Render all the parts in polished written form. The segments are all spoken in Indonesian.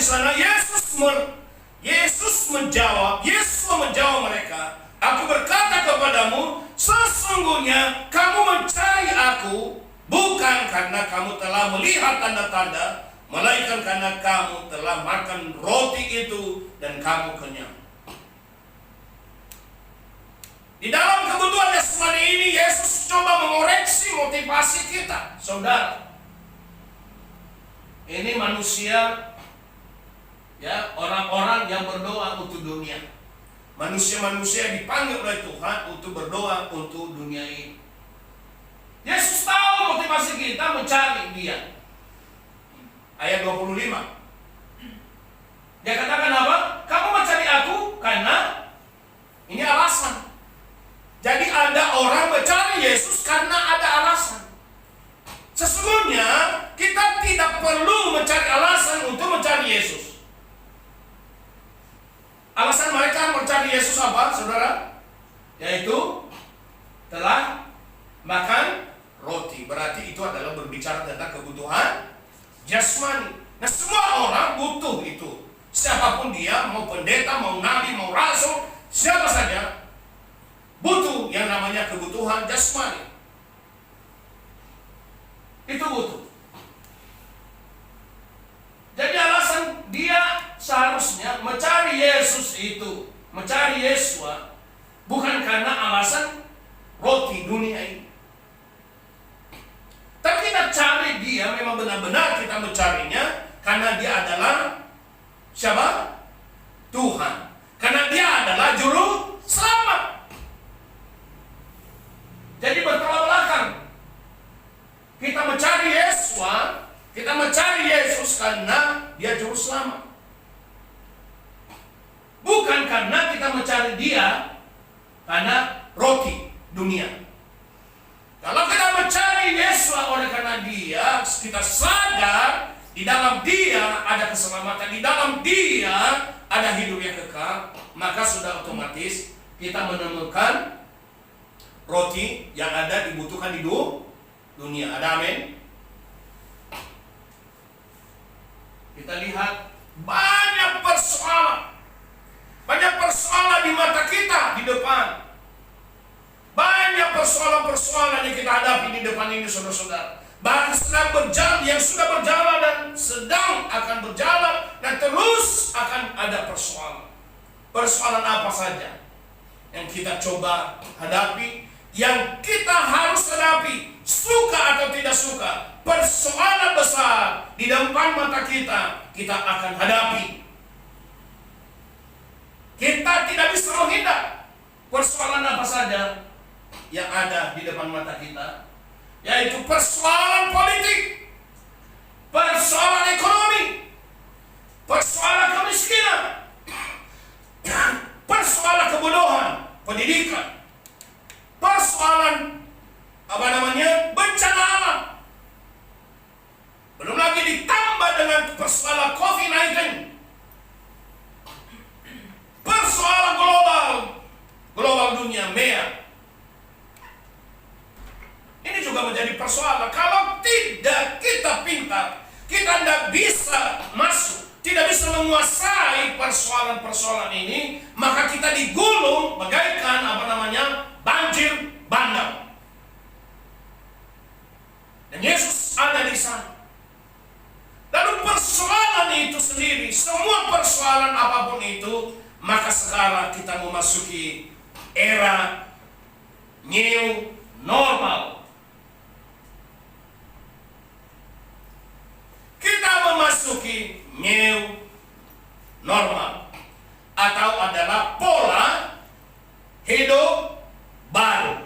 sana, Yesus menjawab mereka, "Aku berkata kepadamu, sesungguhnya kamu mencari aku bukan karena kamu telah melihat tanda-tanda, melainkan karena kamu telah makan roti itu dan kamu kenyang." Di dalam kebutuhan jasmani ini, Yesus coba mengoreksi motivasi kita. Saudara, ini manusia, ya, orang-orang yang berdoa untuk dunia. Manusia-manusia dipanggil oleh Tuhan untuk berdoa untuk dunia ini. Yesus tahu motivasi kita mencari Dia. Ayat 25. Dia katakan apa? Kamu mencari aku karena ini alasan. Jadi ada orang mencari Yesus karena ada alasan. Sesungguhnya kita tidak perlu mencari alasan untuk mencari Yesus. Alasan mereka mencari Yesus apa, saudara? Yaitu telah makan roti. Berarti itu adalah berbicara tentang kebutuhan jasmani. Nah, semua orang butuh itu. Siapapun dia, mau pendeta, mau nabi, mau rasul, siapa saja butuh yang namanya kebutuhan jasmani. Itu butuh. Jadi alasan dia seharusnya mencari Yesus itu, mencari Yesua, bukan karena alasan roti dunia ini. Tapi kita cari Dia, memang benar-benar kita mencarinya karena Dia adalah siapa? Tuhan. Karena Dia adalah juru selamat. Jadi bertolak belakang. Kita mencari Yesua, kita mencari Yesus karena Dia juru selamat. Bukan karena kita mencari Dia karena roti dunia. Kalau kita mencari Yesua oleh karena Dia, kita sadar di dalam Dia ada keselamatan, di dalam Dia ada hidup yang kekal, maka sudah otomatis kita menemukan roti yang ada dibutuhkan di dunia. Ada amin? Kita lihat banyak persoalan di mata kita di depan. Banyak persoalan-persoalan yang kita hadapi di depan ini, saudara-saudara. Bahkan sedang berjalan, yang sudah berjalan dan sedang akan berjalan, dan terus akan ada persoalan. Persoalan apa saja yang kita coba hadapi, yang kita harus hadapi, suka atau tidak suka. Persoalan besar di depan mata kita, kita akan hadapi. Kita tidak bisa menghindar persoalan apa saja yang ada di depan mata kita, yaitu persoalan politik, persoalan ekonomi, persoalan kemiskinan, persoalan kebodohan, pendidikan, persoalan bencana alam. Belum lagi ditambah dengan persoalan COVID-19, persoalan global dunia, MEA. Ini juga menjadi persoalan. Kalau tidak kita pintar, kita tidak bisa masuk, tidak bisa menguasai persoalan-persoalan ini, maka kita digulung bagaikan banjir bandang. Dan Yesus ada di sana. Lalu persoalan itu sendiri, semua persoalan apapun itu, maka sekarang kita memasuki era new normal. Kita memasuki new normal, atau adalah pola hidup baru.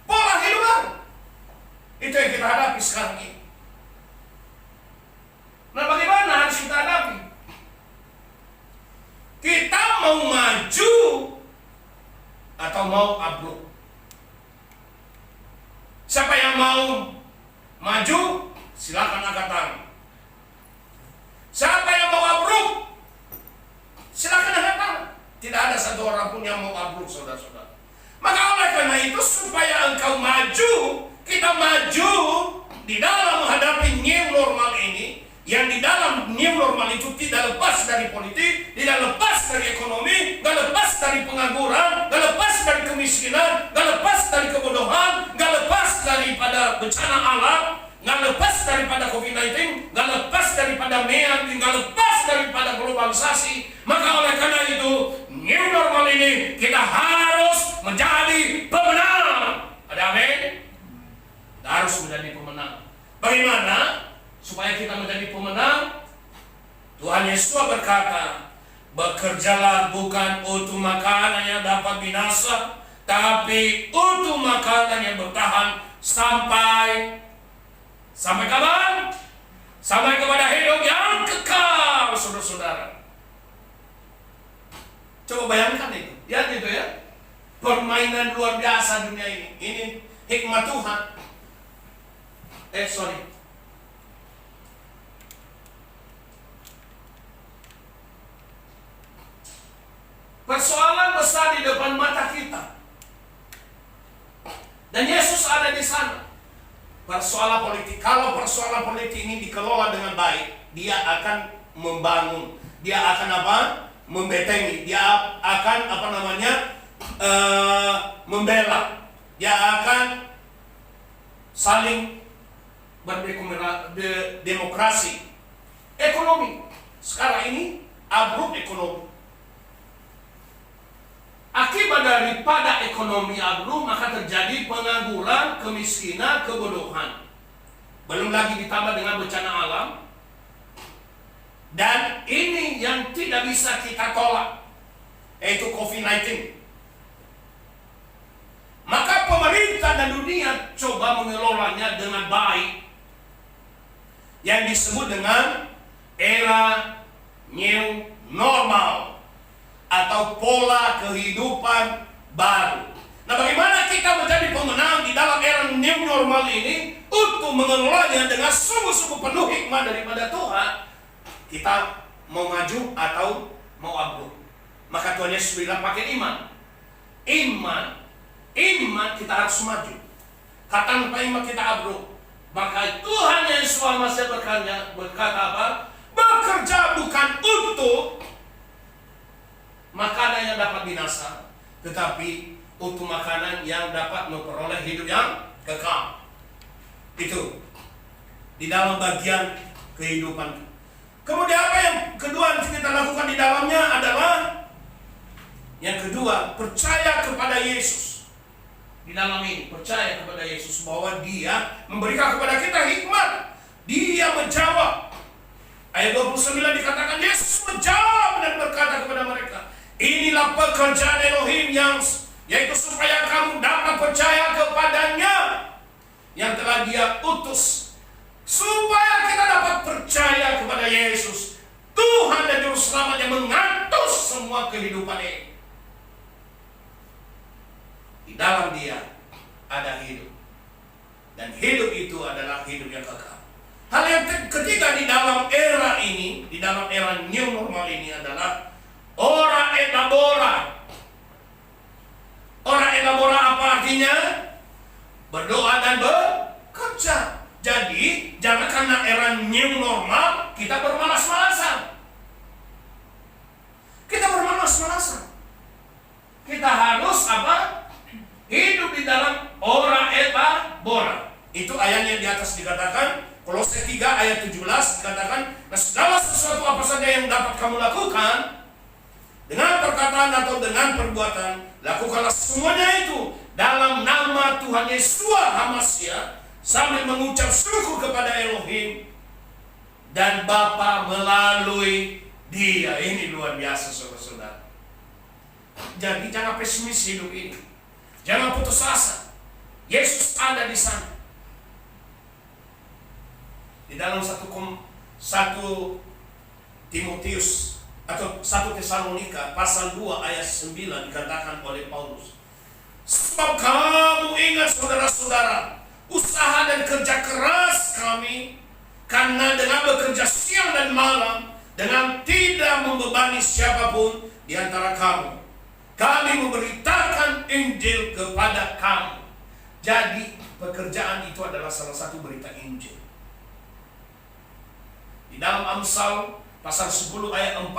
Pola hidup baru itu yang kita hadapi sekarang ini. Nah, bagaimana harus kita hadapi? Kita mau maju atau mau abruk? Siapa yang mau maju, silakan angkat tangan. Siapa yang mau abruk, silakan angkat tangan. Tidak ada satu orang pun yang mau abruk, saudara-saudara. Maka oleh karena itu, supaya engkau maju, kita maju di dalam menghadapi new normal ini, yang di dalam new normal itu tidak lepas dari politik, tidak lepas dari ekonomi, tidak lepas dari pengangguran, tidak lepas dari kemiskinan, tidak lepas dari kebodohan, tidak lepas daripada bencana alam, tidak lepas daripada COVID-19, tidak lepas daripada MEA, tidak lepas daripada globalisasi. Maka oleh karena itu, new normal ini kita harus menjadi pemenang. Ada amin? Kita harus menjadi pemenang. Bagaimana supaya kita menjadi pemenang? Tuhan Yesus berkata, bekerjalah bukan untuk makanan yang dapat binasa, tapi untuk makanan yang bertahan sampai kapan? Sampai kepada hidup yang kekal, saudara-saudara. Coba bayangkan itu, ya gitu ya. Permainan luar biasa dunia ini. Ini hikmat Tuhan. Persoalan besar di depan mata kita, dan Yesus ada di sana. Persoalan politik. Kalau persoalan politik ini dikelola dengan baik, dia akan membangun, dia akan membentengi, dia akan membela, dia akan saling berdemokrasi. Ekonomi sekarang ini ambruk ekonomi. Akibat daripada ekonomi ambruk, maka terjadi pengangguran, kemiskinan, kebodohan. Belum lagi ditambah dengan bencana alam. Dan ini yang tidak bisa kita tolak, yaitu COVID-19. Maka pemerintah dan dunia coba mengelolanya dengan baik, yang disebut dengan era new normal atau pola kehidupan baru. Nah, bagaimana kita menjadi pemenang di dalam era new normal ini untuk mengelolanya dengan sungguh-sungguh penuh hikmah daripada Tuhan? Kita mau maju atau mau ambruk? Maka Tuhan Yesus bilang pakai iman. Iman kita harus maju. Tanpa iman kita ambruk. Maka Tuhan Yesus masih berkata apa? Bekerja bukan untuk makanan yang dapat binasa, tetapi untuk makanan yang dapat memperoleh hidup yang kekal. Itu di dalam bagian kehidupan. Kemudian apa yang kedua yang kita lakukan di dalamnya adalah yang kedua, percaya kepada Yesus. Di dalam ini percaya kepada Yesus bahwa Dia memberikan kepada kita hikmat. Dia menjawab. Ayat 29 dikatakan Yesus menjawab dan berkata kepada mereka, inilah pekerjaan Elohim yaitu supaya kamu dapat percaya kepadanya yang telah Dia utus. Supaya kita dapat percaya kepada Yesus, Tuhan dan Juru Selamat yang mengatur semua kehidupan ini. Di dalam Dia ada hidup, dan hidup itu adalah hidup yang kekal. Hal yang ketiga di dalam era ini, di dalam era new normal ini adalah ora et labora. Ora et labora apa artinya? Berdoa dan bekerja. Jadi jangan karena era new normal kita bermalas-malasan. Kita harus apa? Hidup di dalam ora et labora. Itu ayatnya di atas dikatakan, Kolose 3 ayat 17 dikatakan, nah segala sesuatu apa saja yang dapat kamu lakukan, dengan perkataan atau dengan perbuatan, lakukanlah semuanya itu dalam nama Tuhan Yesus HaMashiach, sambil mengucap syukur kepada Elohim dan Bapa melalui Dia. Ini luar biasa, saudara-saudara. Jadi jangan pesimis hidup ini, jangan putus asa. Yesus ada di sana. Di dalam 1 Timotius atau 1 Tesalonika pasal 2 ayat 9 dikatakan oleh Paulus, sebab kamu ingat saudara-saudara, usaha dan kerja keras kami, karena dengan bekerja siang dan malam, dengan tidak membebani siapapun di antara kamu, kami memberitakan Injil kepada kamu. Jadi pekerjaan itu adalah salah satu berita Injil. Di dalam Amsal pasal 10 ayat 4,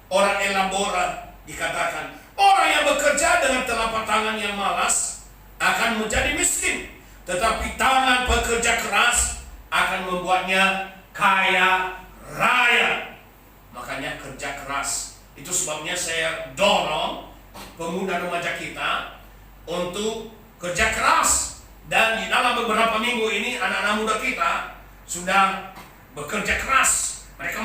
orang elabora dikatakan, orang yang bekerja dengan telapak tangan yang malas akan menjadi miskin, tetapi tangan pekerja keras akan membuatnya kaya raya. Makanya kerja keras. Itu sebabnya saya dorong pemuda remaja kita untuk kerja keras. Dan di dalam beberapa minggu ini anak-anak muda kita sudah bekerja keras. Mereka